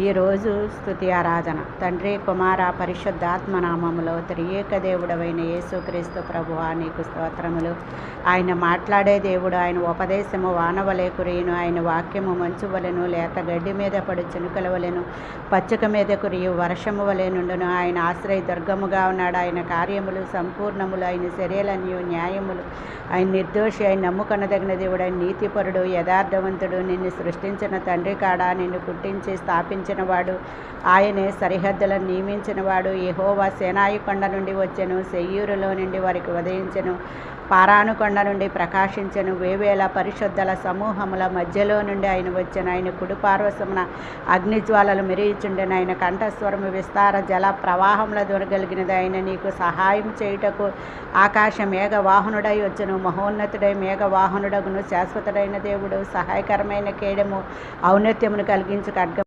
ఈరోజు స్తుతి ఆరాధన తండ్రి కుమార పరిశుద్ధాత్మ నామములో త్రియేక దేవుడవైన యేసుక్రీస్తు ప్రభువా నీకు స్తోత్రములు. ఆయన మాట్లాడే దేవుడు, ఆయన ఉపదేశము వానవలే కురియును, ఆయన వాక్యము మంచు వలెను, లేత గడ్డి మీద పడు చినుకల వలెను, పచ్చిక మీద కురియు వర్షము వలె నుండును. ఆయన ఆశ్రయ దుర్గముగా ఉన్నాడు. ఆయన కార్యములు సంపూర్ణములు, ఆయన చర్యలన్నీ న్యాయములు. ఆయన నిర్దోషి, ఆయన నమ్ముకొనదగిన దేవుడు, ఆయన నీతిపరుడు, యథార్థవంతుడు. నిన్ను సృష్టించిన తండ్రి కాడా, నిన్ను పుట్టించి స్థాపించినవాడు ఆయనే. సరిహద్దులను నియమించినవాడు యెహోవా. సేనాయి కొండ నుండి వచ్చెను, సెయ్యూరులో నుండి వారికి ఉదయించెను, పారాను కొండ నుండి ప్రకాశించెను. వేవేల పరిశుద్ధుల సమూహముల మధ్యలో నుండి ఆయన వచ్చెను. ఆయన కుడి పార్శ్వమున అగ్నిజ్వాలలు మెరియుచుండెను. ఆయన కంఠస్వరము విస్తార జల ప్రవాహముల దొరగలిగినది. ఆయన నీకు సహాయం చేయుటకు ఆకాశ మేఘవాహనుడై వచ్చెను. మహోన్నతుడై మేఘవాహనుడగును. శాశ్వతుడైన దేవుడు, సహాయకరమైన కేడము, ఔన్నత్యమును కలిగించు ఖడ్గం,